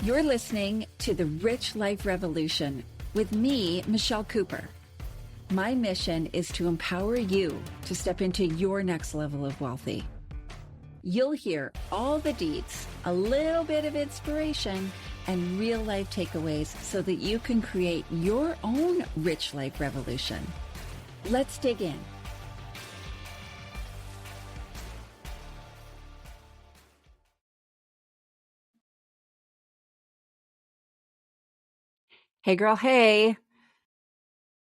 You're listening to The Rich Life Revolution with me, Michelle Cooper. My mission is to empower you to step into your next level of wealthy. You'll hear all the deets, a little bit of inspiration, and real life takeaways so that you can create your own rich life revolution. Let's dig in. Hey girl, hey.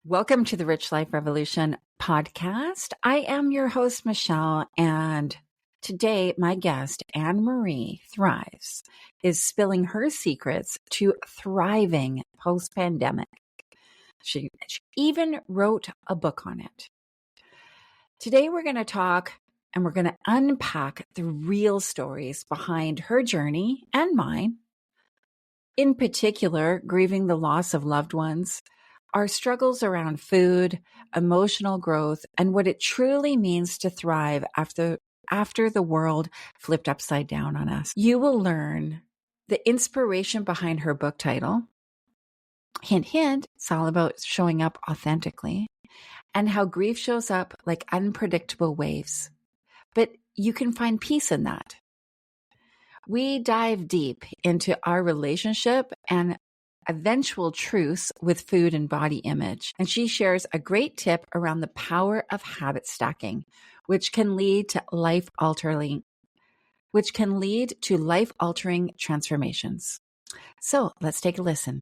Welcome to the Rich Life Revolution podcast. I am your host, Michelle, and today my guest, Anne-Marie Thrives, is spilling her secrets to thriving post-pandemic. She even wrote a book on it. Today we're going to talk and we're going to unpack the real stories behind her journey and mine. In particular, grieving the loss of loved ones, our struggles around food, emotional growth, and what it truly means to thrive after the world flipped upside down on us. You will learn the inspiration behind her book title. Hint, hint, it's all about showing up authentically, and how grief shows up like unpredictable waves. But you can find peace in that. We dive deep into our relationship and eventual truce with food and body image. And she shares a great tip around the power of habit stacking, which can lead to life-altering transformations. So let's take a listen.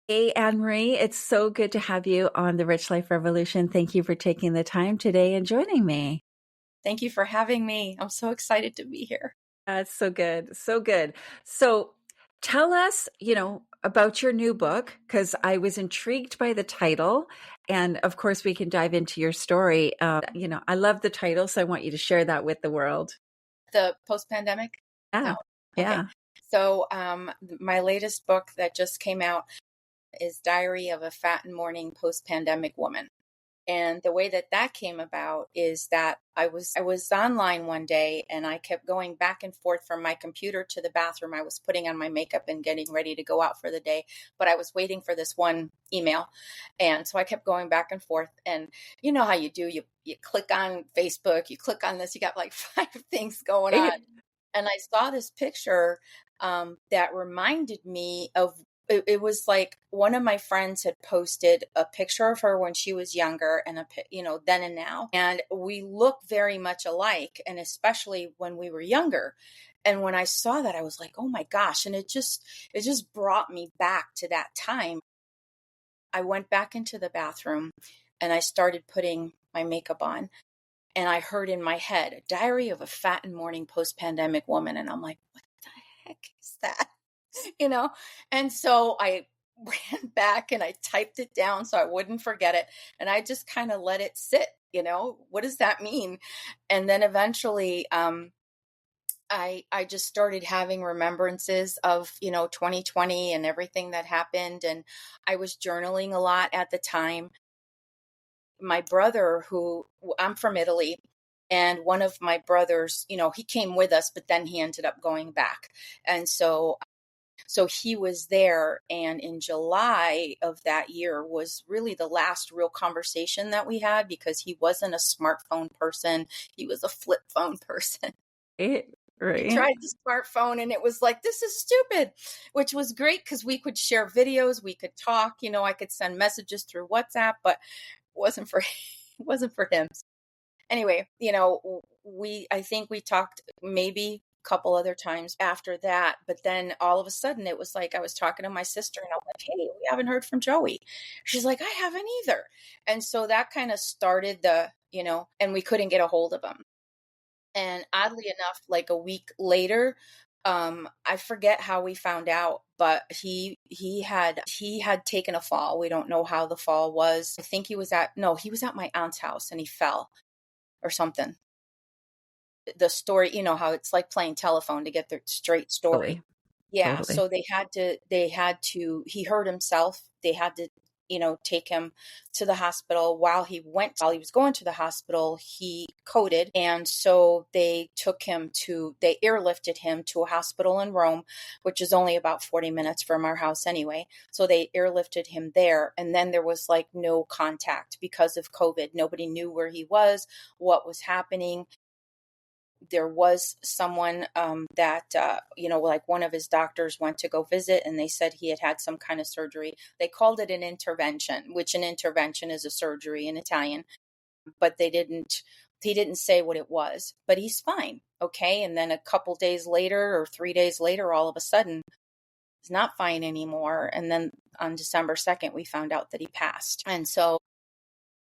Hey, Anne-Marie, it's so good to have you on the Rich Life Revolution. Thank you for taking the time today and joining me. Thank you for having me. I'm so excited to be here. That's so good. So good. So tell us, about your new book, because I was intrigued by the title. And of course, we can dive into your story. I love the title, so I want you to share that with the world. The post-pandemic? Yeah. Oh, okay. Yeah. So my latest book that just came out is Diary of a Fat and Mourning Post-Pandemic Woman. And the way that came about is that I was online one day and I kept going back and forth from my computer to the bathroom. I was putting on my makeup and getting ready to go out for the day, but I was waiting for this one email. And so I kept going back and forth. And you know how you do, you click on Facebook, you click on this, you got like 5 things going on. And I saw this picture that reminded me of, it was like one of my friends had posted a picture of her when she was younger and then and now. And we look very much alike. And especially when we were younger. And when I saw that, I was like, oh my gosh. And it just brought me back to that time. I went back into the bathroom and I started putting my makeup on. And I heard in my head, a Diary of a Fat and Mourning Post-Pandemic Woman. And I'm like, what the heck is that? And so I ran back and I typed it down so I wouldn't forget it. And I just kind of let it sit, what does that mean? And then eventually, I just started having remembrances of, 2020 and everything that happened. And I was journaling a lot at the time. My brother, I'm from Italy, and one of my brothers, he came with us, but then he ended up going back. And so he was there, and in July of that year was really the last real conversation that we had, because he wasn't a smartphone person. He was a flip phone person. Right. He tried the smartphone and it was like, this is stupid, which was great because we could share videos, we could talk, I could send messages through WhatsApp, but it wasn't for him. Anyway, I think we talked maybe couple other times after that, but then all of a sudden it was like I was talking to my sister and I'm like, hey, we haven't heard from Joey. She's like, I haven't either. And so that kind of started and we couldn't get a hold of him. And oddly enough, like a week later, I forget how we found out, but he had taken a fall. We don't know how the fall was. I think he was at my aunt's house and he fell or something. The story, how it's like playing telephone to get the straight story. Totally. Yeah. Totally. So he hurt himself. They had to take him to the hospital. While he was going to the hospital, he coded. And so they airlifted him to a hospital in Rome, which is only about 40 minutes from our house anyway. So they airlifted him there. And then there was like no contact because of COVID. Nobody knew where he was, what was happening. There was someone that, like one of his doctors went to go visit, and they said he had some kind of surgery. They called it an intervention, which an intervention is a surgery in Italian, but he didn't say what it was, but he's fine. Okay. And then a couple days later or 3 days later, all of a sudden, he's not fine anymore. And then on December 2nd, we found out that he passed. And so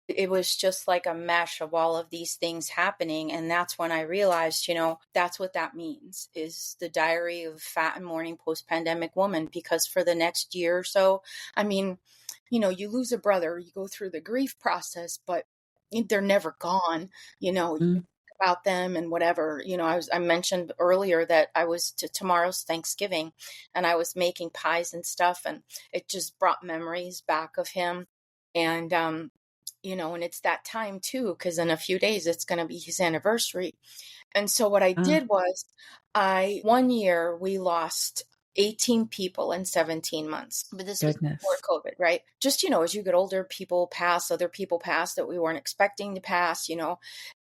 it was just like a mesh of all of these things happening. And that's when I realized, that's what that means, is the diary of fat and mourning post-pandemic woman. Because for the next year or so, I mean, you lose a brother, you go through the grief process, but they're never gone, about them and whatever. I mentioned earlier that I was tomorrow's Thanksgiving, and I was making pies and stuff, and it just brought memories back of him. And, and it's that time too, because in a few days it's going to be his anniversary. And so what I did was, one year we lost 18 people in 17 months. But this was before COVID, right? Just, as you get older, people pass, other people pass that we weren't expecting to pass,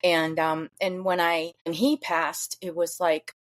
and when he passed, it was like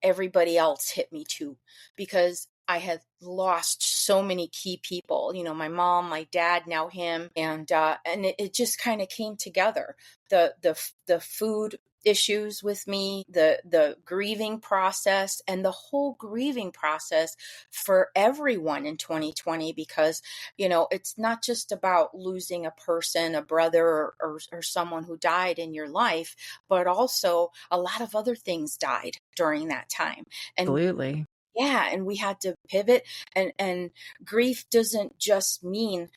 everybody else hit me too, because I had lost so many key people, my mom, my dad, now him. And it just kind of came together. The food issues with me, the grieving process, and the whole grieving process for everyone in 2020, because, it's not just about losing a person, a brother, or someone who died in your life, but also a lot of other things died during that time. And absolutely. yeah, and we had to pivot, and grief doesn't just mean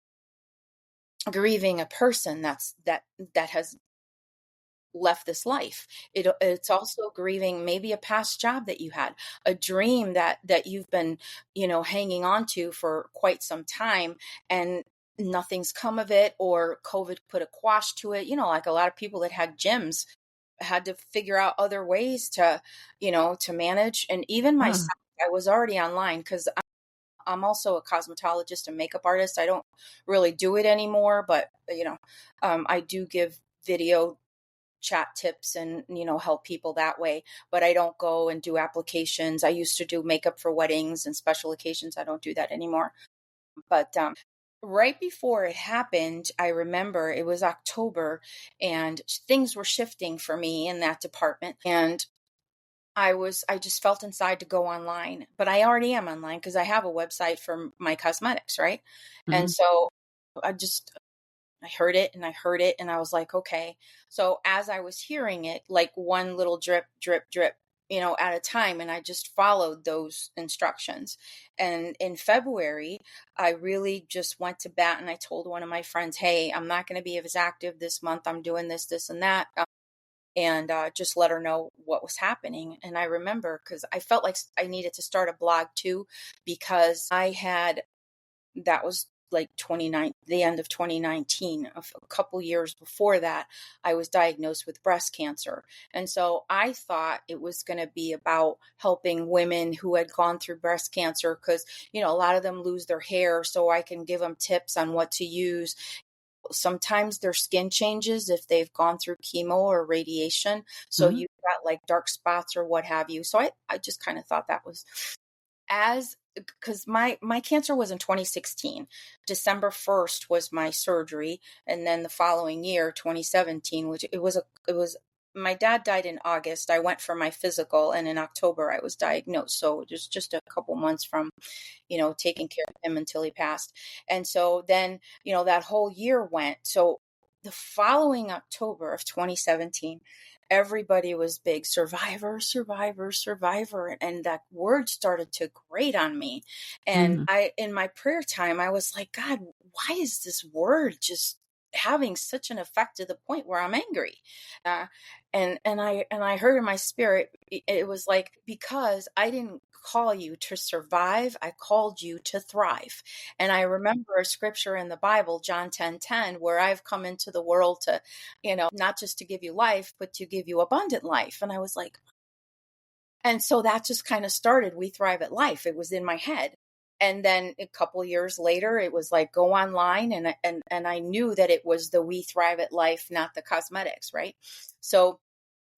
grieving a person that has left this life. It's also grieving maybe a past job that you had, a dream that you've been, hanging on to for quite some time, and nothing's come of it, or COVID put a quash to it. Like a lot of people that had gyms had to figure out other ways to, to manage. And even myself, I was already online, because I'm also a cosmetologist and makeup artist. I don't really do it anymore, but I do give video chat tips and help people that way, but I don't go and do applications. I used to do makeup for weddings and special occasions. I don't do that anymore. But right before it happened, I remember it was October, and things were shifting for me in that department. And I just felt inside to go online, but I already am online because I have a website for my cosmetics, right? And so I heard it and I heard it, and I was like, okay. So as I was hearing it, like one little drip, drip, drip, at a time, and I just followed those instructions. And in February, I really just went to bat, and I told one of my friends, hey, I'm not going to be as active this month. I'm doing this, this, and that. And just let her know what was happening. And I remember, because I felt like I needed to start a blog too, because that was like the end of 2019. A couple years before that, I was diagnosed with breast cancer. And so I thought it was going to be about helping women who had gone through breast cancer, because, a lot of them lose their hair, so I can give them tips on what to use. Sometimes their skin changes if they've gone through chemo or radiation. So you've got like dark spots or what have you. So I just kind of thought that was because my cancer was in 2016. December 1st was my surgery. And then the following year, 2017, which it was my dad died in August. I went for my physical, and in October I was diagnosed. So just a couple months from, taking care of him until he passed. And so then, that whole year went. So the following October of 2017, everybody was big, survivor, survivor, survivor. And that word started to grate on me. And in my prayer time, I was like, God, why is this word just having such an effect to the point where I'm angry. Uh, and I heard in my spirit, it was like, because I didn't call you to survive, I called you to thrive. And I remember a scripture in the Bible, John 10:10, where I've come into the world to, not just to give you life, but to give you abundant life. And I was like, and so that just kind of started We Thrive at Life. It was in my head. And then a couple years later, it was like, go online, and I knew that it was the We Thrive at Life, not the cosmetics, right? So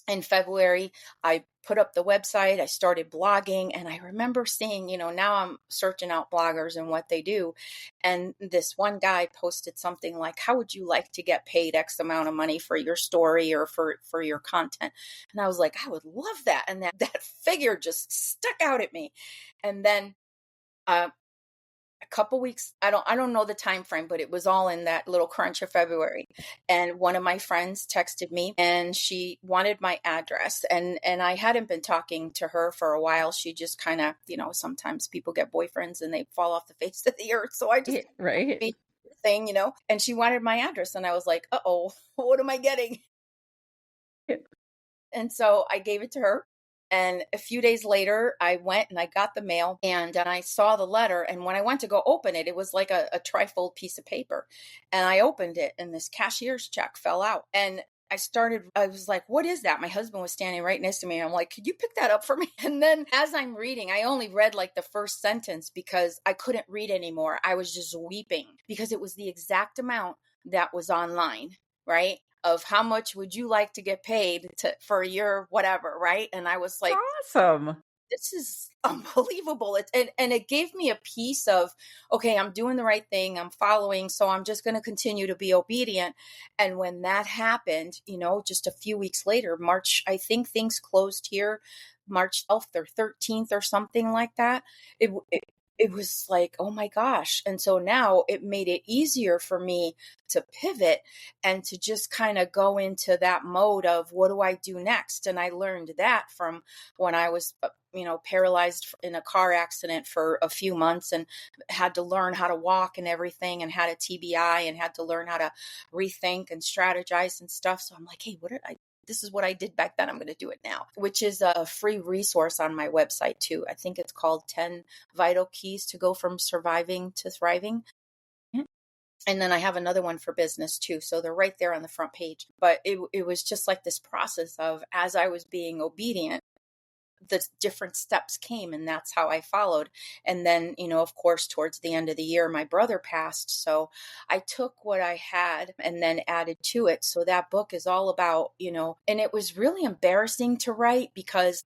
in February, I put up the website, I started blogging, and I remember seeing, now I'm searching out bloggers and what they do. And this one guy posted something like, how would you like to get paid X amount of money for your story or for your content? And I was like, I would love that. And that figure just stuck out at me. And then, uh, a couple weeks, I don't know the time frame, but it was all in that little crunch of February. And one of my friends texted me, and she wanted my address, and I hadn't been talking to her for a while. She just kind of, sometimes people get boyfriends and they fall off the face of the earth, so I just Right. thing, and she wanted my address, and I was like, uh-oh, what am I getting? And so I gave it to her. And a few days later, I went and I got the mail, and I saw the letter. And when I went to go open it, it was like a trifold piece of paper. And I opened it, and this cashier's check fell out. And I was like, what is that? My husband was standing right next to me. And I'm like, could you pick that up for me? And then as I'm reading, I only read like the first sentence because I couldn't read anymore. I was just weeping because it was the exact amount that was online, right? Of how much would you like to get paid for your whatever, right? And I was like, Awesome. this is unbelievable. And it gave me a piece of, okay, I'm doing the right thing, I'm following, so I'm just going to continue to be obedient. And when that happened, just a few weeks later, March, I think things closed here March 12th or 13th or something like that. It was like, oh my gosh. And so now it made it easier for me to pivot and to just kind of go into that mode of, what do I do next? And I learned that from when I was, paralyzed in a car accident for a few months, and had to learn how to walk and everything, and had a TBI, and had to learn how to rethink and strategize and stuff. So I'm like, hey, this is what I did back then. I'm going to do it now, which is a free resource on my website too. I think it's called 10 Vital Keys to Go from Surviving to Thriving. And then I have another one for business too. So they're right there on the front page. But it was just like this process of, as I was being obedient, the different steps came, and that's how I followed. And then, of course, towards the end of the year, my brother passed. So I took what I had and then added to it. So that book is all about, and it was really embarrassing to write because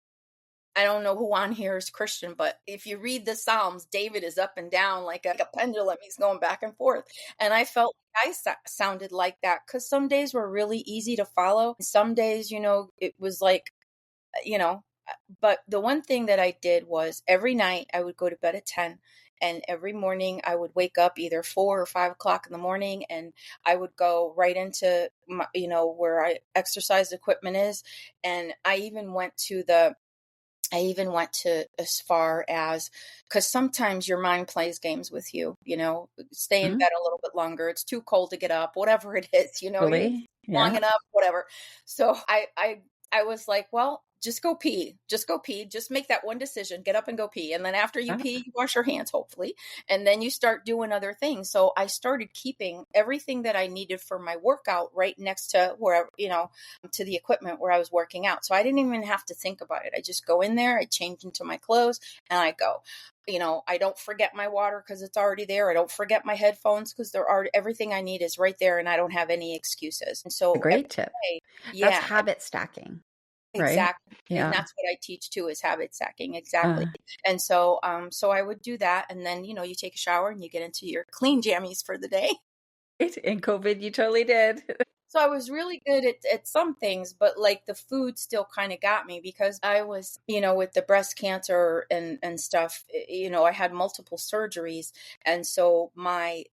I don't know who on here is Christian, but if you read the Psalms, David is up and down like a pendulum. He's going back and forth. And I felt like I sounded like that because some days were really easy to follow. Some days, it was like, you know, but the one thing that I did was every night I would go to bed at 10, and every morning I would wake up either 4 or 5 o'clock in the morning, and I would go right into my, where I exercise equipment is. And I even went to as far as, because sometimes your mind plays games with you, stay in bed a little bit longer. It's too cold to get up, whatever it is, you long Yeah. enough, whatever. So I was like, well, just go pee, just make that one decision, get up and go pee. And then after you pee, you wash your hands, hopefully. And then you start doing other things. So I started keeping everything that I needed for my workout right next to where, to the equipment where I was working out. So I didn't even have to think about it. I just go in there, I change into my clothes, and I go. I don't forget my water because it's already there. I don't forget my headphones because everything I need is right there, and I don't have any excuses. And so A great tip. That's yeah, habit stacking, right? exactly. And Yeah. that's what I teach too, is habit stacking. Exactly. And so, so I would do that. And then, you take a shower and you get into your clean jammies for the day. In COVID, you totally did. So I was really good at some things, but like the food still kind of got me because I was, with the breast cancer and stuff, I had multiple surgeries. And so my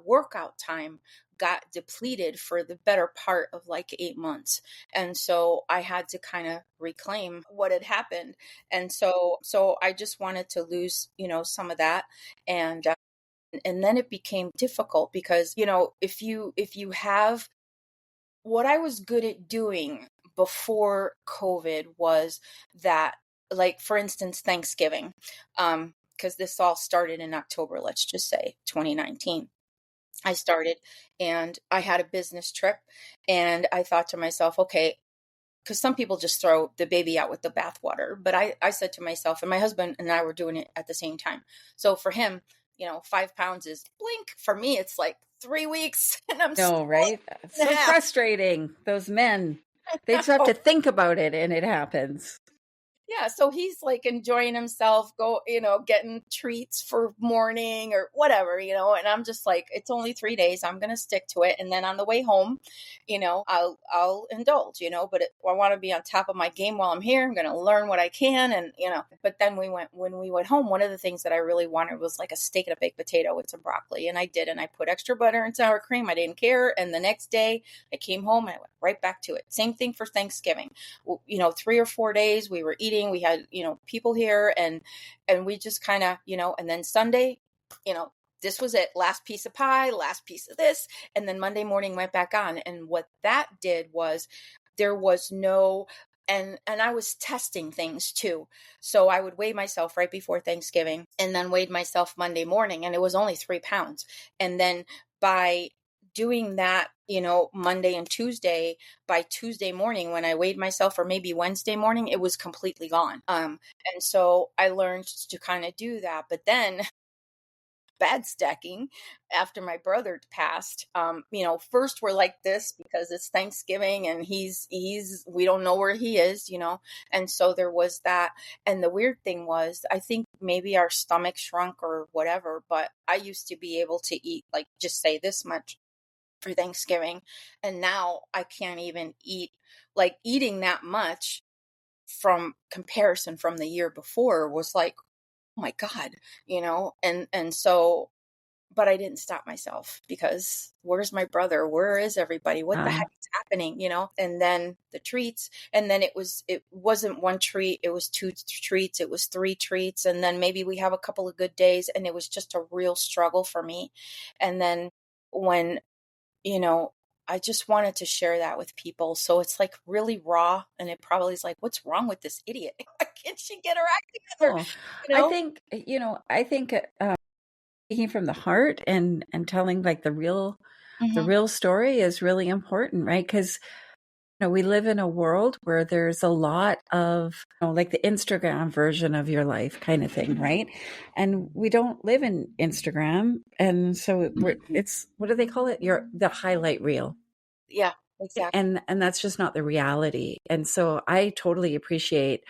workout time got depleted for the better part of like 8 months. And so I had to kind of reclaim what had happened. And so I just wanted to lose, some of that. And And then it became difficult because, if you have what I was good at doing before COVID was that, like, for instance, Thanksgiving, because this all started in October, let's just say 2019. I started and I had a business trip and I thought to myself, okay, because some people just throw the baby out with the bathwater. But I said to myself, and my husband and I were doing it at the same time. So for him, 5 pounds is blink. For me, it's like 3 weeks and I'm still No, right? It's in so half. frustrating. Those men, they just have to think about it and it happens. Yeah, so he's like enjoying himself, getting treats for morning or whatever, and I'm just like, it's only 3 days. I'm gonna stick to it, and then on the way home, I'll indulge, but I want to be on top of my game while I'm here. I'm gonna learn what I can, and But then when we went home, one of the things that I really wanted was like a steak and a baked potato with some broccoli, and I did, and I put extra butter and sour cream. I didn't care, and the next day I came home and I went right back to it. Same thing for Thanksgiving. 3 or 4 days we were eating. We had, people here and we just kind of, and then Sunday, this was it. Last piece of pie, last piece of this. And then Monday morning went back on. And what that did was there was no, and I was testing things too. So I would weigh myself right before Thanksgiving and then weighed myself Monday morning and it was only 3 pounds. And then by doing that, Monday and Tuesday, by Tuesday morning when I weighed myself, or maybe Wednesday morning, it was completely gone. And so I learned to kind of do that. But then bad stacking after my brother passed, first we're like this because it's Thanksgiving and we don't know where he is, and so there was that. And the weird thing was, I think maybe our stomach shrunk or whatever, but I used to be able to eat like just say this much for Thanksgiving, and now I can't even eat. Like, eating that much from comparison from the year before was like, oh my God, and so, but I didn't stop myself because where's my brother? Where is everybody? What the heck is happening? And then the treats, and then it wasn't one treat, it was 2 treats, it was 3 treats, and then maybe we have a couple of good days, and it was just a real struggle for me. And then when I just wanted to share that with people. So it's like really raw, and it probably is like, what's wrong with this idiot? Why can't she get her act together? Oh, I think speaking from the heart and telling like the real story is really important, right? Because we live in a world where there's a lot of like the Instagram version of your life kind of thing, right? And we don't live in Instagram, and so it's, what do they call it? The highlight reel. Yeah, exactly. And that's just not the reality. And so I totally appreciate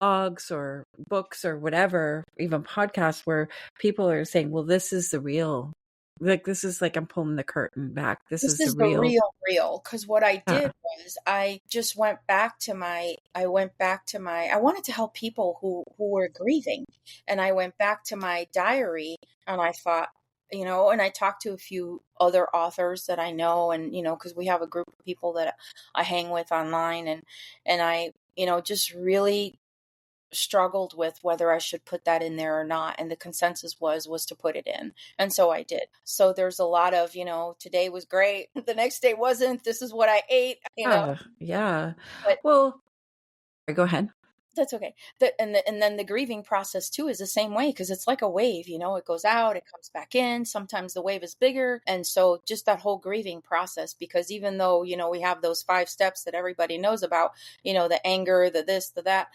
blogs or books or whatever, even podcasts where people are saying, well, this is the real, like, this is like, I'm pulling the curtain back. This This is the is the real. real. Because what I did was I just went back to I wanted to help people who were grieving. And I went back to my diary and I thought, and I talked to a few other authors that I know, and, because we have a group of people that I hang with online, and I, just really struggled with whether I should put that in there or not, and the consensus was to put it in, and so I did. So there's a lot of, today was great, the next day wasn't, this is what I ate, Yeah. but Well, go ahead. that's okay. And then the grieving process too is the same way, because it's like a wave, it goes out, it comes back in. Sometimes the wave is bigger. And so just that whole grieving process, because even though, we have those 5 steps that everybody knows about, the anger, the this, the that,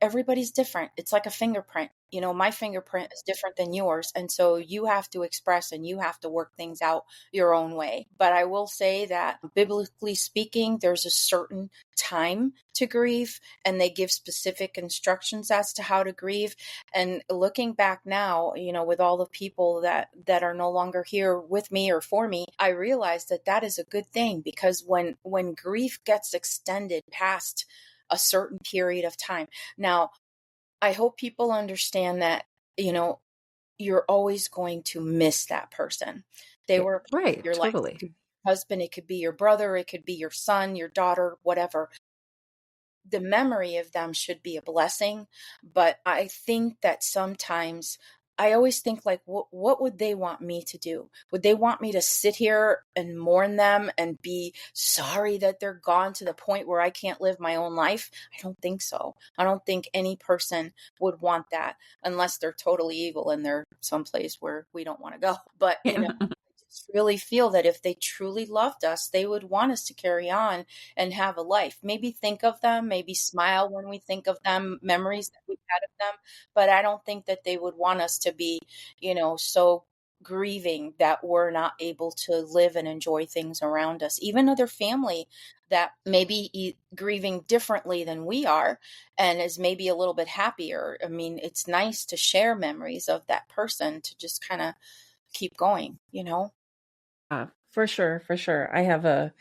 everybody's different. It's like a fingerprint. My fingerprint is different than yours. And so you have to express and you have to work things out your own way. But I will say that biblically speaking, there's a certain time to grieve, and they give specific instructions as to how to grieve. And looking back now, with all the people that are no longer here with me or for me, I realized that is a good thing, because when grief gets extended past a certain period of time. Now, I hope people understand that, you're always going to miss that person. They were a part Right. of your life. Totally. It could be your husband, it could be your brother, it could be your son, your daughter, whatever. The memory of them should be a blessing. But I think that sometimes I always think like, what would they want me to do? Would they want me to sit here and mourn them and be sorry that they're gone to the point where I can't live my own life? I don't think so. I don't think any person would want that unless they're totally evil and they're someplace where we don't want to go. But, I just really feel that if they truly loved us, they would want us to carry on and have a life. Maybe think of them, maybe smile when we think of them, memories that we've had of them, but I don't think that they would want us to be, so grieving that we're not able to live and enjoy things around us. Even other family that maybe grieving differently than we are and is maybe a little bit happier. I mean, it's nice to share memories of that person to just kind of keep going. For sure, for sure. I have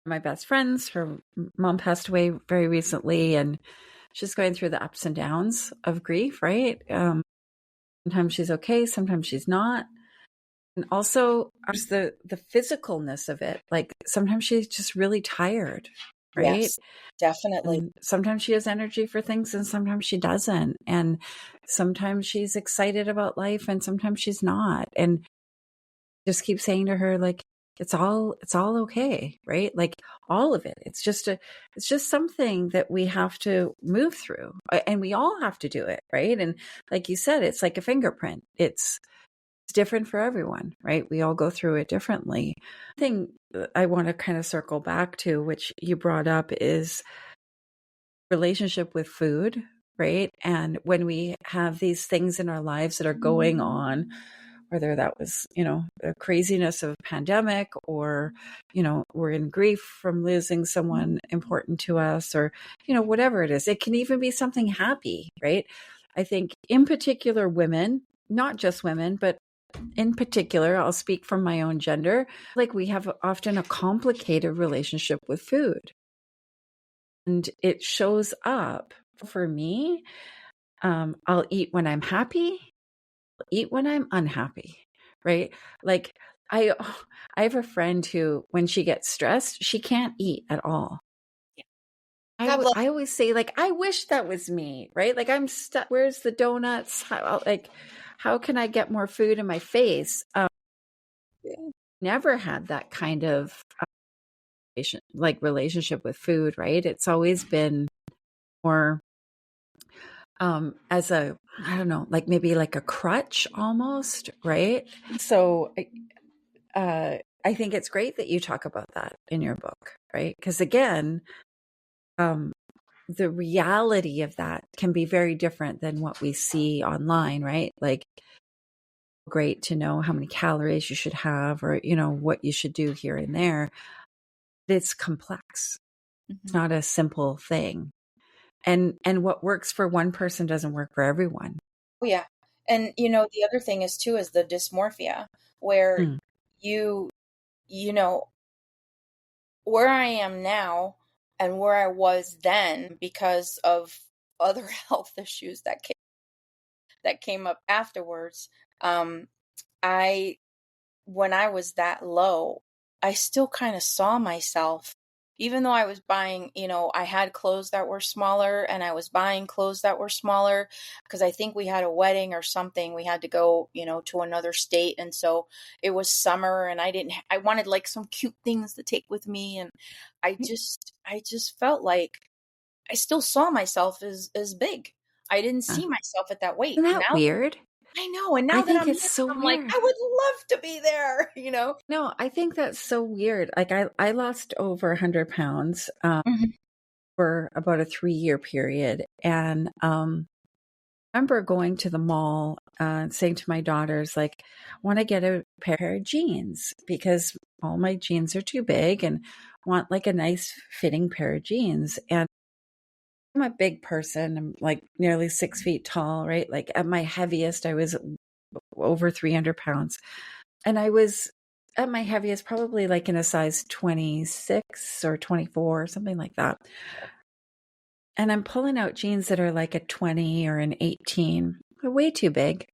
my best friends, her mom passed away very recently, and she's going through the ups and downs of grief, right? Sometimes she's okay, sometimes she's not. And also there's the physicalness of it. Like sometimes she's just really tired, right? Yes, definitely. And sometimes she has energy for things and sometimes she doesn't. And sometimes she's excited about life and sometimes she's not. And just keep saying to her, like, it's all okay, right? Like all of it. It's just something that we have to move through, and we all have to do it, right? And like you said, it's like a fingerprint. It's different for everyone, right? We all go through it differently. Thing I want to kind of circle back to, which you brought up, is relationship with food, right? And when we have these things in our lives that are going on, whether that was, the craziness of a pandemic, or, we're in grief from losing someone important to us, or, whatever it is. It can even be something happy, right? I think in particular women, not just women, but in particular, I'll speak from my own gender, like we have often a complicated relationship with food. And it shows up for me. I'll eat when I'm happy, I'll eat when I'm unhappy, right? Like I have a friend who, when she gets stressed, she can't eat at all. God bless. I always say, like, I wish that was me, right? Like I'm stuck. Where's the donuts? How can I get more food in my face? Never had that kind of relationship with food, right? It's always been more as a, I don't know, like maybe like a crutch almost, right? So I think it's great that you talk about that in your book, right? Because again, the reality of that can be very different than what we see online, right? Like, great to know how many calories you should have, or what you should do here and there. It's complex. It's not a simple thing. And what works for one person doesn't work for everyone. Oh, yeah. And the other thing is too is the dysmorphia, where you know where I am now and where I was then, because of other health issues that came up afterwards. I When I was that low, I still kind of saw myself, even though I was buying, I had clothes that were smaller and I was buying clothes that were smaller because I think we had a wedding or something. We had to go, to another state. And so it was summer and I wanted like some cute things to take with me. And I just felt like I still saw myself as big. I didn't see myself at that weight. Isn't that weird? I know. And now I that think I'm it's here, so I'm like, weird. I would love to be there. No, I think that's so weird. Like I lost over 100 pounds Mhm. for about a 3-year period. And I remember going to the mall and saying to my daughters, like, I want to get a pair of jeans because all my jeans are too big, and want like a nice fitting pair of jeans. And I'm a big person. I'm like nearly 6 feet tall, right? Like at my heaviest, I was over 300 pounds. And I was at my heaviest, probably like in a size 26 or 24 or something like that. And I'm pulling out jeans that are like a 20 or an 18. They're way too big.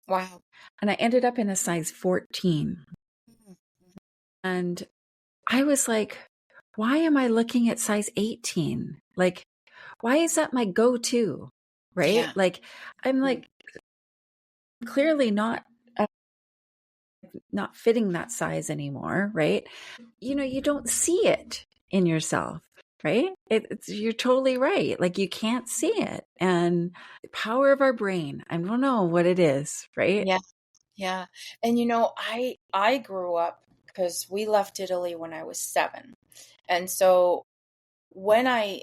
Wow. And I ended up in a size 14. Mhm. And I was like, why am I looking at size 18? Like, why is that my go-to? Right? Yeah. Like, I'm like, clearly not fitting that size anymore, right? You don't see it in yourself, right? You're totally right. Like you can't see it. And the power of our brain, I don't know what it is, right? Yeah. Yeah. And I grew up because we left Italy when I was 7. And so when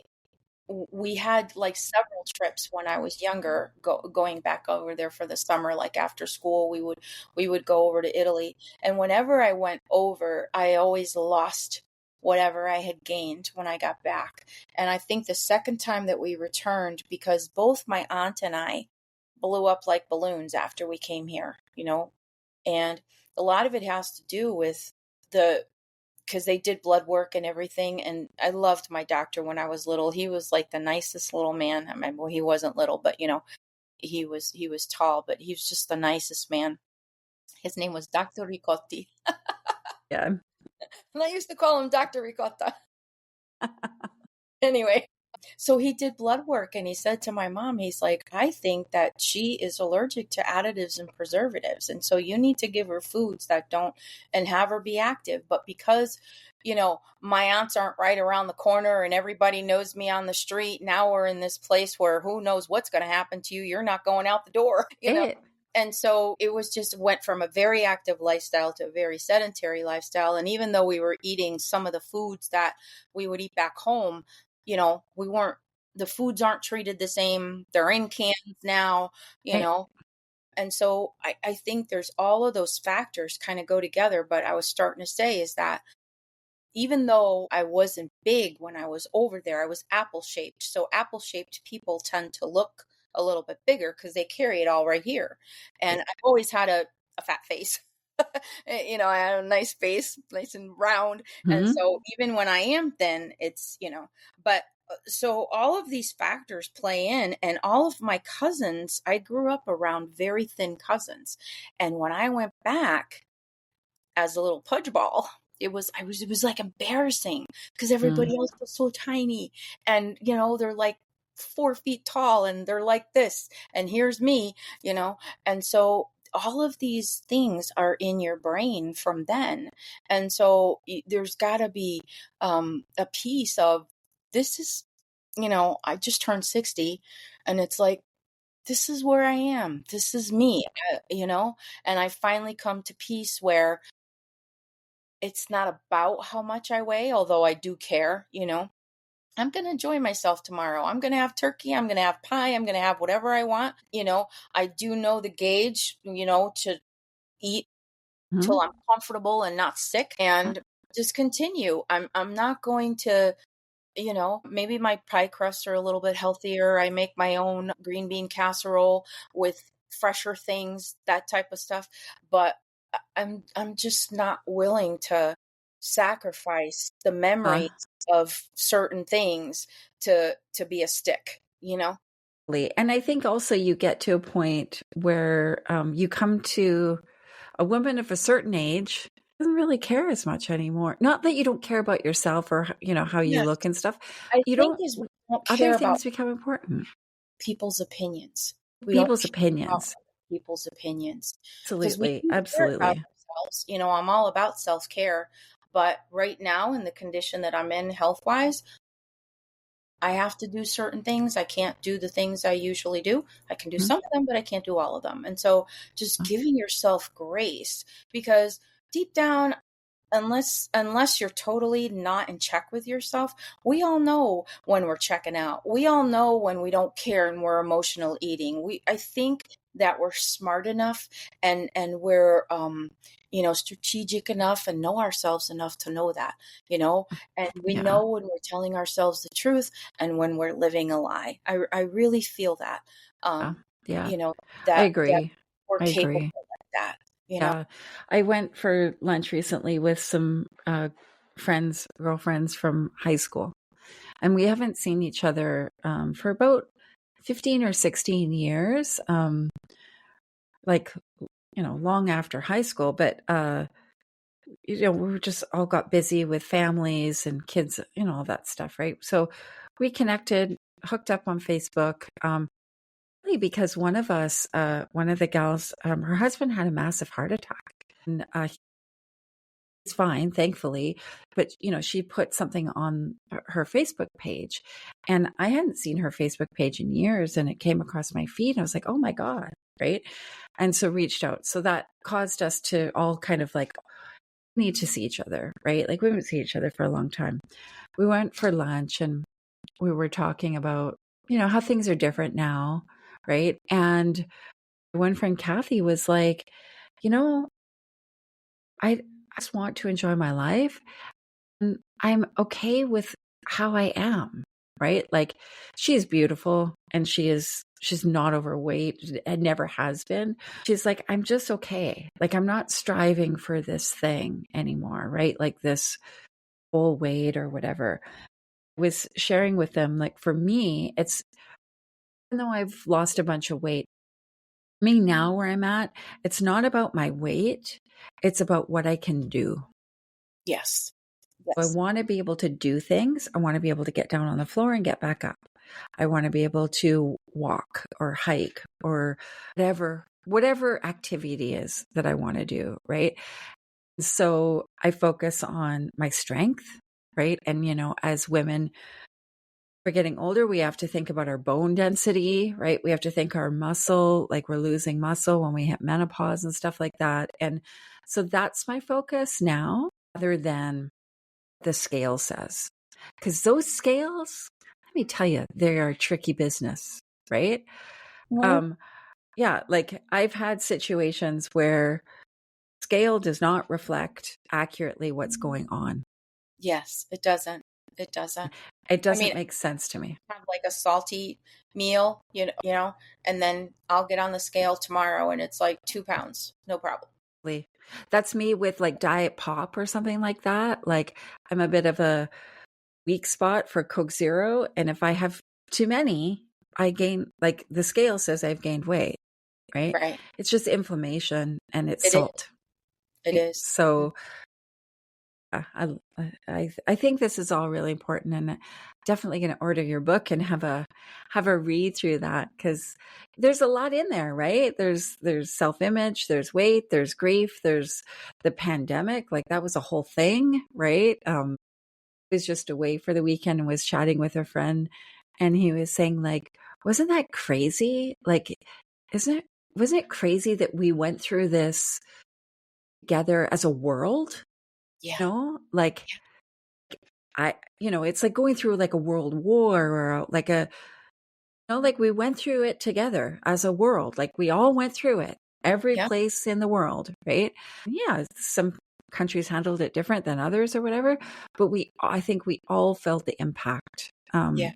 we had like several trips when I was younger, going back over there for the summer, like after school, we would go over to Italy. And whenever I went over, I always lost whatever I had gained when I got back. And I think the second time that we returned, because both my aunt and I blew up like balloons after we came here, and a lot of it has to do with the because they did blood work and everything. And I loved my doctor when I was little. He was like the nicest little man. I mean, well, he wasn't little, but he was tall, but he was just the nicest man. His name was Dr. Ricotti. Yeah. And I used to call him Dr. Ricotta. Anyway, so he did blood work and he said to my mom, he's like, I think that she is allergic to additives and preservatives. And so you need to give her foods that don't and have her be active. But because, my aunts aren't right around the corner and everybody knows me on the street, now we're in this place where who knows what's going to happen to you. You're not going out the door, It, And so it was just went from a very active lifestyle to a very sedentary lifestyle. And even though we were eating some of the foods that we would eat back home, we weren't, the foods aren't treated the same. They're in cans now, you it, know. And so I think there's all of those factors kind of go together. But I was starting to say is that even though I wasn't big when I was over there, I was apple shaped. So apple shaped people tend to look a little bit bigger because they carry it all right here. And I've always had a fat face. I had a nice face, nice and round. And mhm. so even when I am thin, but so all of these factors play in, and all of my cousins, I grew up around very thin cousins. And when I went back, as a little pudge ball, it was like embarrassing because Mm. everybody else was so tiny, and they're like 4 feet tall and they're like this, and here's me, and so all of these things are in your brain from then. And so there's got to be a piece of this is, I just turned 60, and it's like, this is where I am. This is me, and I finally come to peace where it's not about how much I weigh, although I do care, I'm going to enjoy myself tomorrow. I'm going to have turkey. I'm going to have pie. I'm going to have whatever I want. I do know the gauge, to eat till Mhm. I'm comfortable and not sick, and just continue. I'm not going to, maybe my pie crusts are a little bit healthier. I make my own green bean casserole with fresher things, that type of stuff. But I'm just not willing to sacrifice the Uh, memories of certain things to be a stick. and I think also you get to a point where you come to a woman of a certain age doesn't really care as much anymore. Not that you don't care about yourself or how you Yes. look and stuff. I You think don't. is we don't Other care about things become important. people's opinions. We don't People's care about opinions. people's opinions because we Absolutely, do care about absolutely. ourselves. I'm all about self-care, but right now in the condition that I'm in health-wise, I have to do certain things. I can't do the things I usually do. I can do Mhm. some of them, but I can't do all of them. And so just giving yourself grace, because deep down, unless you're totally not in check with yourself, we all know when we're checking out. We all know when we don't care and we're emotional eating. I think that we're smart enough, and we're strategic enough and know ourselves enough to know that, and we Yeah, know when we're telling ourselves the truth and when we're living a lie. I really feel that, yeah, um yeah. you know I that agree. we're I capable agree. like that. Yeah, I went for lunch recently with some girlfriends from high school, and we haven't seen each other for about 15 or 16 years. Like long after high school, but we just all got busy with families and kids, all that stuff, right? So we connected, hooked up on Facebook. because one of us, one of the gals, her husband had a massive heart attack, and he's fine, thankfully. But she put something on her Facebook page, and I hadn't seen her Facebook page in years, and it came across my feed, and I was like, "Oh my God!" Right? And so reached out. So that caused us to all kind of like need to see each other, right? Like we haven't seen each other for a long time. We went for lunch, and we were talking about how things are different now, right? And one friend, Kathy, was like, you know, I just want to enjoy my life, and I'm okay with how I am, right? Like she is beautiful, and she's not overweight and never has been. She's like, I'm just okay. Like I'm not striving for this thing anymore, right? Like this whole weight or whatever. I was sharing with them, like for me, it's, even though I've lost a bunch of weight, me now where I'm at, it's not about my weight. It's about what I can do. Yes. I Yes. want to be able to do things. I want to be able to get down on the floor and get back up. I want to be able to walk or hike or whatever activity is that I want to do, right? So I focus on my strength, right? And, as women, we're getting older, we have to think about our bone density, right? We have to think our muscle, like we're losing muscle when we hit menopause and stuff like that. And so that's my focus now, rather than the scale says. Because those scales, let me tell you, they are a tricky business, right? Mhm. Yeah, like I've had situations where scale does not reflect accurately what's going on. Yes, it doesn't. It doesn't. It I mean, doesn't make sense to me. have like a salty meal, and then I'll get on the scale tomorrow and it's like 2 pounds, no problem. That's me with like diet pop or something like that. Like I'm a bit of a weak spot for Coke Zero. And if I have too many, I gain, like the scale says I've gained weight, right? Right. It's just inflammation and it's It is. salt. It Right? is. So I think this is all really important, and definitely going to order your book and have a read through that, because there's a lot in there, right? There's self-image, there's weight, there's grief, there's the pandemic, like that was a whole thing, right? I was just away for the weekend and was chatting with a friend, and he was saying like, wasn't that crazy? Like, wasn't it crazy that we went through this together as a world? Yeah. Like it's like going through like a world war or like like we went through it together as a world. Like we all went through it, every Yeah. place in the world, right? Yeah, some countries handled it different than others or whatever, but I think we all felt the impact. Yeah.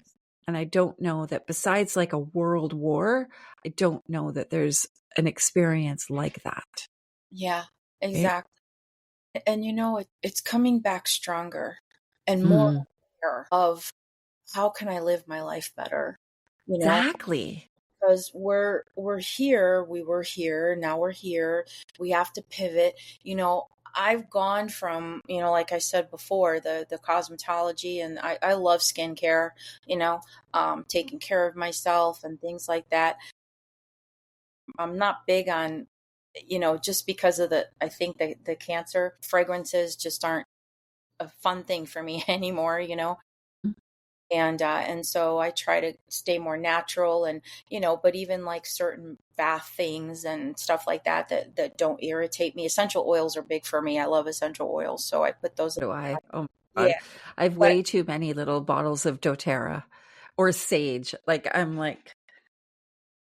And I don't know that besides like a world war, I don't know that there's an experience like that. Yeah. Right? Exactly. And it's coming back stronger and more Mm, aware of how can I live my life better? You know, exactly. because we're here, we were here, now we're here. We have to pivot. I've gone from, like I said before, the cosmetology, and I love skincare, taking care of myself and things like that. I'm not big on, just because of I think the cancer fragrances just aren't a fun thing for me anymore. And so I try to stay more natural, and but even like certain bath things and stuff like that don't irritate me. Essential oils are big for me. I love essential oils, so I put those in. Do I? Oh my Yeah. God. I have But way too many little bottles of doTERRA or sage. Like I'm like,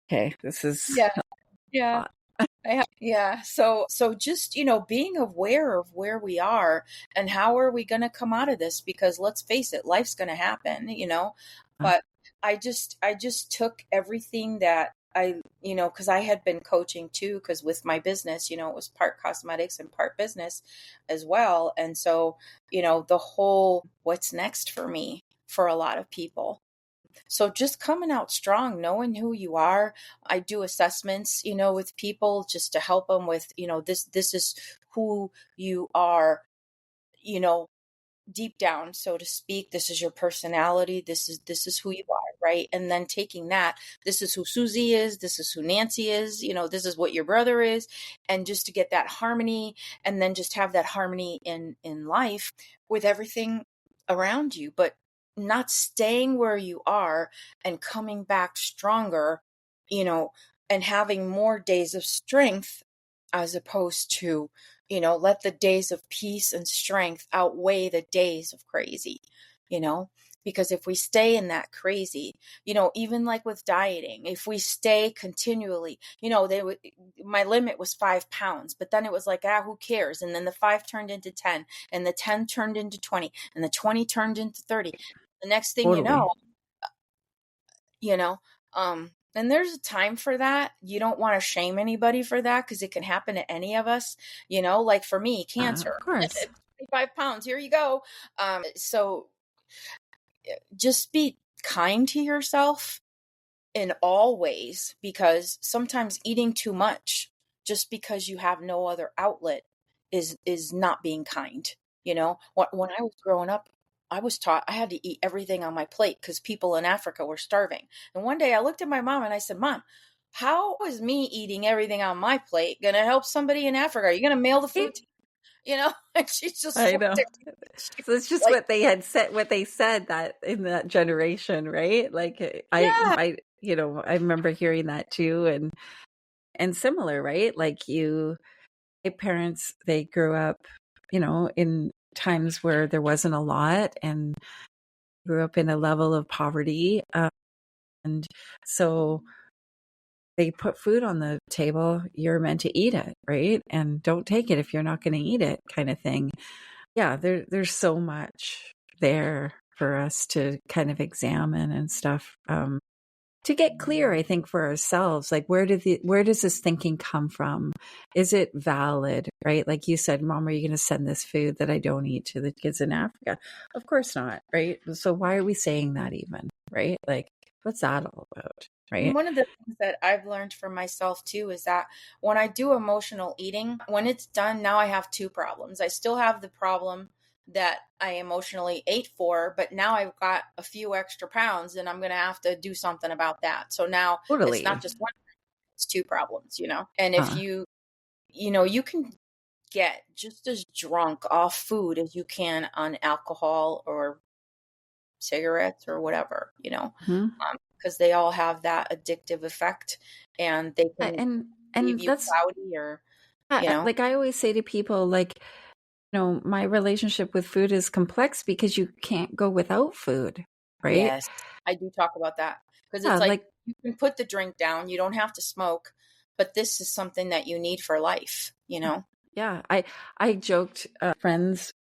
okay, this is yeah, a yeah. lot. Yeah. So just, being aware of where we are and how are we going to come out of this, because let's face it, life's going to happen. But I just took everything that cause I had been coaching too, cause with my business, it was part cosmetics and part business as well. And so, the whole, what's next for me for a lot of people. So just coming out strong, knowing who you are. I do assessments, with people just to help them with, this is who you are, you know, deep down, so to speak, this is your personality, this is who you are, right? And then taking that, this is who Susie is, this is who Nancy is, this is what your brother is, and just to get that harmony, and then just have that harmony in life with everything around you, but not staying where you are and coming back stronger, and having more days of strength, as opposed to, let the days of peace and strength outweigh the days of crazy, you know, because if we stay in that crazy, even like with dieting, if we stay continually, my limit was 5 pounds, but then it was like, who cares? And then the 5 turned into 10, and the 10 turned into 20, and the 20 turned into 30. The next thing Totally. you know, and there's a time for that. You don't want to shame anybody for that, because it can happen to any of us, like for me, cancer, Of course. 25 pounds, here you go. So just be kind to yourself in all ways, because sometimes eating too much just because you have no other outlet is not being kind. When I was growing up, I was taught I had to eat everything on my plate because people in Africa were starving. And one day I looked at my mom and I said, Mom, how is me eating everything on my plate going to help somebody in Africa? Are you going to mail the food to And she just I looked know. at me. She So it's was just like, what they said that in that generation, right? Like yeah, I remember hearing that too, and similar, right? Like my parents, they grew up, in times where there wasn't a lot, and grew up in a level of poverty, and so they put food on the table. You're meant to eat it, right? And don't take it if you're not going to eat it, kind of thing. Yeah, there's so much there for us to kind of examine and stuff, to get clear, I think, for ourselves. Like, where does this thinking come from? Is it valid, right? Like you said, Mom, are you going to send this food that I don't eat to the kids in Africa? Of course not, right? So why are we saying that even, right? Like, what's that all about, and right? one of the things that I've learned for myself too is that when I do emotional eating, when it's done, now I have two problems. I still have the problem that I emotionally ate for, but now I've got a few extra pounds and I'm going to have to do something about that. So now it's Totally. not just one, it's two problems. And if Uh, you can get just as drunk off food as you can on alcohol or cigarettes or whatever, mhm. because they all have that addictive effect, and they can leave And you that's, cloudy or, you know, like I always say to people, like, my relationship with food is complex because you can't go without food, right? yes, I do talk about that, because Yeah, it's like like, you can put the drink down, you don't have to smoke, but this is something that you need for life. yeah, I joked, friends,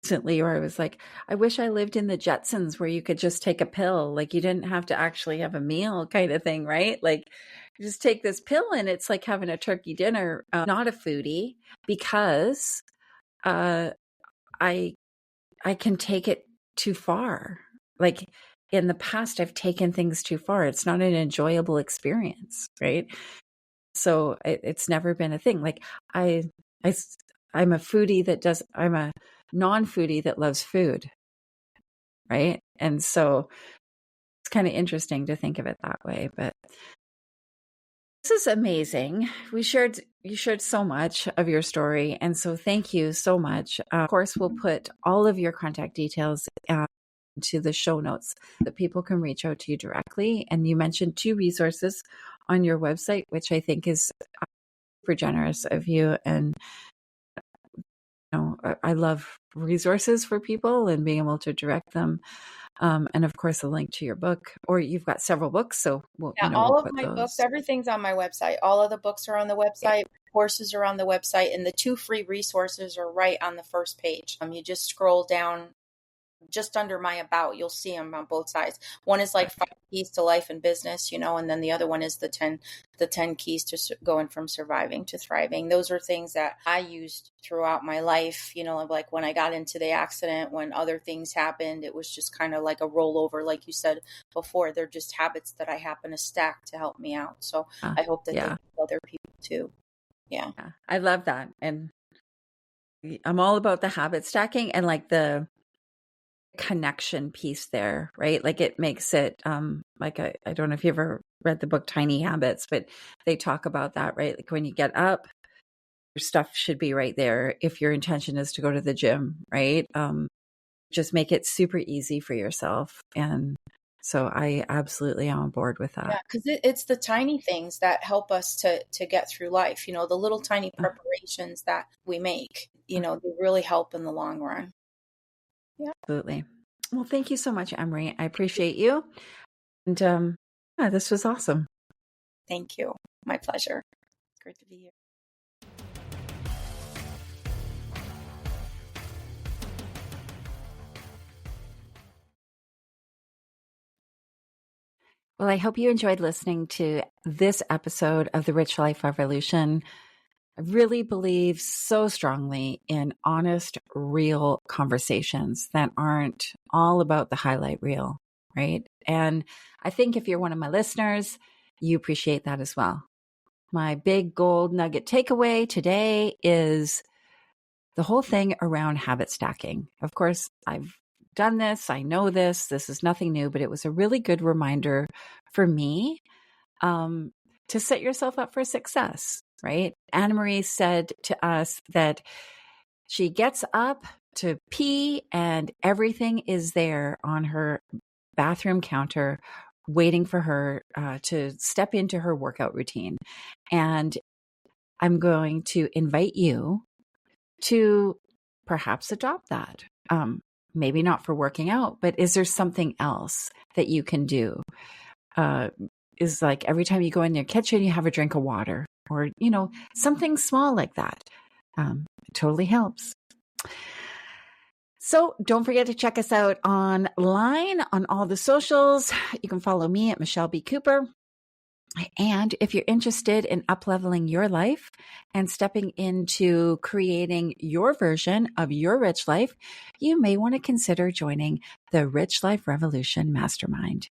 recently, where I was like, I wish I lived in the Jetsons where you could just take a pill, like you didn't have to actually have a meal, kind of thing, right? Like, you just take this pill and it's like having a turkey dinner. Not a foodie, because uh, I I can take it too far. Like, in the past, I've taken things too far. It's not an enjoyable experience, right? So it's never been a thing. Like, I, I, I'm a foodie I'm a non-foodie that loves food, right? And so it's kind of interesting to think of it that way. But this is amazing. You shared so much of your story, and so thank you so much. Of course, we'll put all of your contact details to the show notes that people can reach out to you directly. And you mentioned 2 resources on your website, which I think is super generous of you. And I love resources for people and being able to direct them. And of course, a link to your book, or you've got several books, so Yeah, we'll all of put my books, those. everything's on my website. All of the books are on the website. Courses are on the website, and the 2 free resources are right on the first page. You just scroll down just under my about, you'll see them on both sides. One is like 5 keys to life and business, and then the other one is the 10 keys to going from surviving to thriving. Those are things that I used throughout my life, like when I got into the accident, when other things happened, it was just kind of like a rollover, like you said before. They're just habits that I happen to stack to help me out. So I hope that they Yeah, help other people too. Yeah. yeah, I love that. And I'm all about the habit stacking and like the connection piece there, right? Like it makes it, like I don't know if you ever read the book Tiny Habits, but they talk about that, right? Like when you get up, your stuff should be right there. If your intention is to go to the gym, right? Just make it super easy for yourself. And so I absolutely am on board with Yeah, that. because it's the tiny things that help us to get through life. The little tiny preparations that we make, they really help in the long run. Yeah. Absolutely. Well, thank you so much, Emery. I appreciate you. And yeah, this was awesome. Thank you. My pleasure. Great to be here. Well, I hope you enjoyed listening to this episode of the Rich Life Revolution. I really believe so strongly in honest, real conversations that aren't all about the highlight reel, right? And I think if you're one of my listeners, you appreciate that as well. My big gold nugget takeaway today is the whole thing around habit stacking. Of course, I've done this. I know this. This is nothing new, but it was a really good reminder for me to set yourself up for success, right? Anna Marie said to us that she gets up to pee and everything is there on her bathroom counter waiting for her to step into her workout routine. And I'm going to invite you to perhaps adopt that. Maybe not for working out, but is there something else that you can do? Is like every time you go in your kitchen, you have a drink of water or, something small like that. It totally helps. So don't forget to check us out online on all the socials. You can follow me at Michelle B. Cooper. And if you're interested in up-leveling your life and stepping into creating your version of your rich life, you may want to consider joining the Rich Life Revolution Mastermind.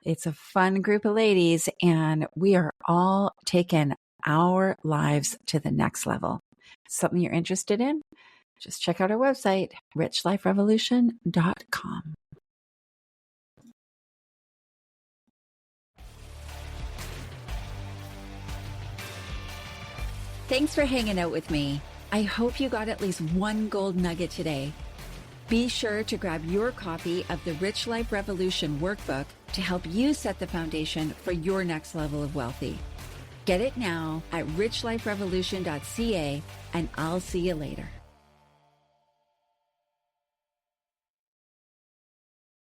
It's a fun group of ladies, and we are all taking our lives to the next level. Something you're interested in? Just check out our website, richliferevolution.com. Thanks for hanging out with me. I hope you got at least one gold nugget today. Be sure to grab your copy of the Rich Life Revolution workbook to help you set the foundation for your next level of wealthy. Get it now at richliferevolution.ca, and I'll see you later.